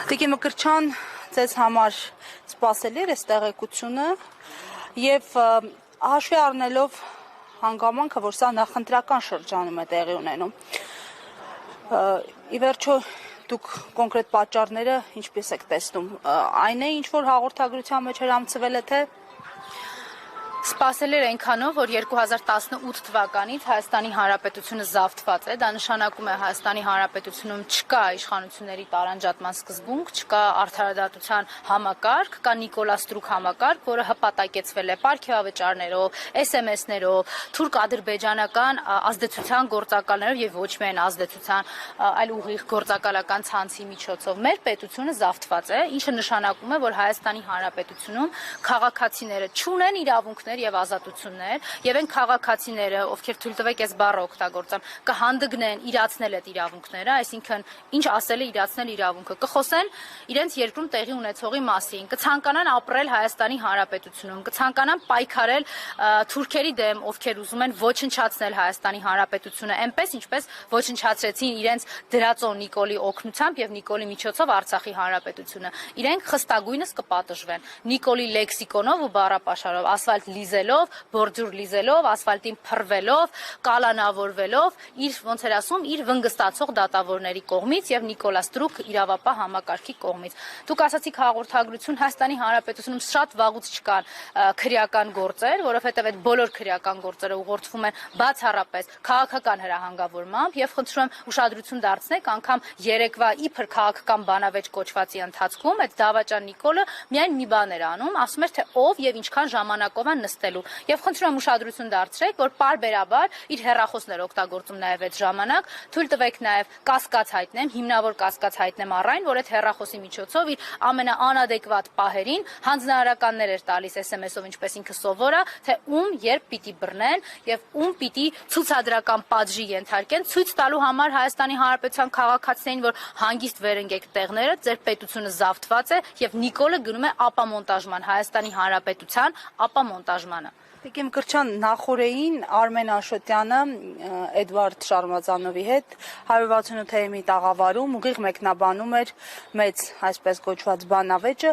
Տիկին Մկրտչյան, ձեզ համար սպասելի էր այս տեղեկությունը եւ հաշվի առնելով հանգամանքը, որ սա նախընտրական շրջանում է տեղի ունենում։ Ի վերջո դուք կոնկրետ պատճառները ինչպես եք տեսնում, այն է, ինչ որ հաղորդագրության մեջ հրամցվել է, թե Սպասել էր այնքանով, որ 2018 թվականից Հայաստանի Հանրապետությունը զավթված է, դա նշանակում է Հայաստանի Հանրապետությունում չկա իշխանությունների տարանջատման սկզբունք, չկա արդարադատության համակարգ, կա Նիկոլա Ստրուկ համակարգ, որը հպատակեցվել է պարգևավճարներով, SMS-ներով, թուրք-ադրբեջանական ազդեցության գործակալներով եւ ոչ միայն ազդեցության, այլ ուղիղ գործակալական ցանցի միջոցով։ Մեր պետությունը զավթված է, ինչը նշանակում է, որ Հայաստանի Հանրապետությունում քաղաքացիները չունեն իրավունքներ եւ ազատություններ, եւ այն քաղաքացիները, ովքեր թույլ տվեք այս բառը օգտագործեմ, կհանդգնեն իրացնել այդ իրավունքները, այսինքն ինչ ասել է իրացնել իրավունքը, կխոսեն իրենց երկրում տեղի ունեցողի մասին, կցանկանան ապրել Հայաստանի Հանրապետությունում, կցանկանան պայքարել թուրքերի դեմ, ովքեր ուզում են ոչնչացնել Հայաստանի Հանրապետությունը, այնպես ինչպես ոչնչացրեցին իրենց դրածոն Նիկոլի օգնությամբ եւ Նիկոլի միջոցով Արցախի Հանրապետությունը։ Իրենք խստագույնս կպատժվեն Նիկոլի լեքսիկոնով ու բառապաշարով, ասֆալտ լիզելով, բորջուր լիզելով, ասֆալտին փռվելով, կալանավորվելով, իր ոնց էր ասում, իր վնգստացող դատավորների կողմից եւ Նիկոլա Ստրուկ իրավապահ համակարգի կողմից։ Դուք ասացիք հաղորդագրություն, Հայաստանի Հանրապետությունում շատ վաղուց չկան քրեական գործեր, որովհետեւ այդ բոլոր քրեական գործերը ուղղորդվում են բացառապես քաղաքական հրահանգավորմամբ եւ խնդրում եմ ուշադրություն դարձնեք, անգամ երեկվա իբր քաղաքական բանավեճ կոչվածի ընթացքում այդ դավաճան Նիկոլը միայն մի բան էր անում, ասում էր թե ով եւ ինչքան ժամանակով են նստելու եւ խնդրում եմ ուշադրություն դարձրեք, որ պարբերաբար իր հեռախոսներ օգտագործում նաեւ այդ ժամանակ, թույլ տվեք նաեւ կասկած հայտնեմ, հիմնավոր կասկած հայտնեմ առայն, որ այդ հեռախոսի միջոցով իր ամենաանադեկվատ պահերին հանձնարարականներ էր տալիս SMS-ով, ինչպես ինքը սովոր է, թե ում երբ պիտի բռնեն եւ ում պիտի ցուցադրական պատժի ենթարկեն, ցույց տալու համար Հայաստանի Հանրապետության քաղաքացիներին, որ հանգիստ վերընկեք տեղները, ձեր պետությունը զավթված է եւ Նիկոլը գնում է ապամոնտաժման Հայաստանի Հանրապետության ապամոնտաժմանը։ Տիկին Մկրտչյան, նախորդին Արմեն Աշոտյանը Էդվարդ Շարմազանովի հետ 168-ի տաղավարում ուղիղ մեկնաբանում էր մեծ, այսպես կոչված բանավեճը,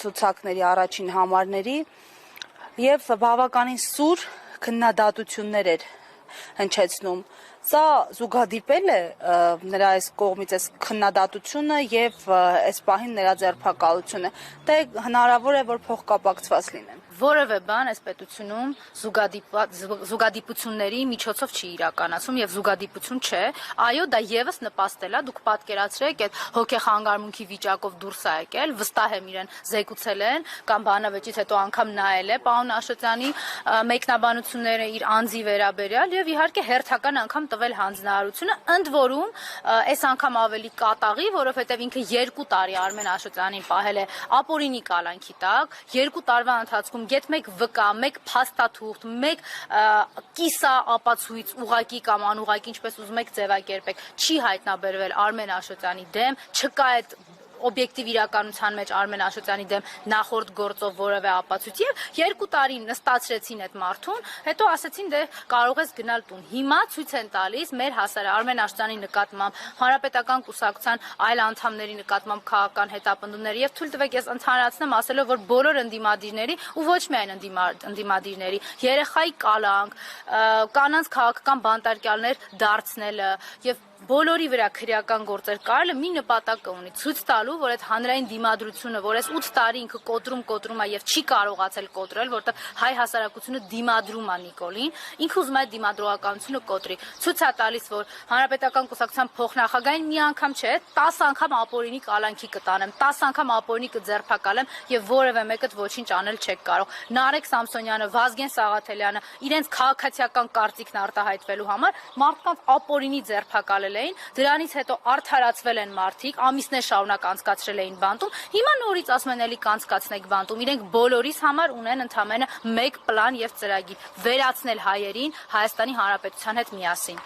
ցուցակների առաջին համարների եւ բավականին սուր քննադատություններ էր հնչեցնում։ Սա զուգադիպել է նրա այս կողմից այս քննադատությունը եւ այս պահին նրա ձերբակալությունը, թե հնարավոր է, որ փոխկապակցված լինեն։ Որևէ բան այս պետությունում զուգադիպությունների միջոցով չի իրականացում եւ զուգադիպություն չէ, այո, դա եւս նպաստել է, դուք պատկերացրեք այդ հոգեխանգարմունքի վիճակով դուրս է եկել, վստահ եմ իրեն զեկուցել են կամ բանավեճից հետո անգամ նայել է պարոն Աշոտյանի մեկնաբանությունները իր անձի վերաբերյալ եւ իհարկե հերթական անգամ տվել հանձնարարությունը, ընդ որում այս անգամ ավելի կատաղի, որովհետեւ ինքը 2 տարի Արմեն Աշոտյանին պահել է ապօրինի կալանքի տակ, 2 տարվա ընթացքում գեթ մեկ վկա, մեկ փաստաթուղթ, մեկ կիսա ապացույց ուղակի կամ անուղակի, ինչպես ուզում եք ձևակերպեք, չի հայտնաբերվել Արմեն Աշոտյանի դեմ, չկա այդ օբյեկտիվ իրականության մեջ Արմեն Աշոտյանի դեմ նախորդ գործով որևէ ապացույց եւ 2 տարի նստացրեցին այդ մարդուն, հետո ասեցին դե կարող ես գնալ տուն։ Հիմա ցույց են տալիս մեր հասարակ Արմեն Աշոտյանի նկատմամբ, Հանրապետական կուսակցության այլ անդամների նկատմամբ քաղաքական հետապնդումներ եւ թույլ տվեք ես ընդհանրացնեմ ասելով, որ բոլոր ընդդիմադիրների ու ոչ միայն ընդդիմադիրների երեխայի կալանք, կանանց քաղաքական բանտարկյալներ դարձնելը եւ բոլորի վրա քրեական գործեր կարելը մի նպատակ ունի, ցույց տալու, որ այդ հանրային դիմադրությունը, որ այս 8 տարի ինքը կոտրում է եւ չի կարողացել կոտրել, որտեղ հայ հասարակությունը դիմադրում է Նիկոլին, ինքը ուզում է դիմադրողականությունը կոտրի։ Ցույց է տալիս, որ Հանրապետական կուսակցության փոխնախագահին մի անգամ չէ, 10 անգամ ապօրինի կալանքի կտանեմ, 10 անգամ ապօրինի կձերբակալեմ եւ որևէ մեկդ ոչինչ անել չեք կարող։ Նարեկ Սամսոնյանը, Վազգեն Սաղաթելյանը իրենց քաղաքացիական կարծիքն արտահայտվելու համար մարդկանց ապօրինի ձերբակալել էին, դրանից հետո արդարացվել են մարդիկ, ամիսներ շարունակ անցկացրել էին բանտում, հիմա նորից ասում են էլի կանցկացնեք բանտում, իրենք բոլորիս համար ունեն ընդամենը մեկ պլան եւ ծրագիր՝ վերացնել հայերին Հայաստանի Հանրապետության հետ միասին։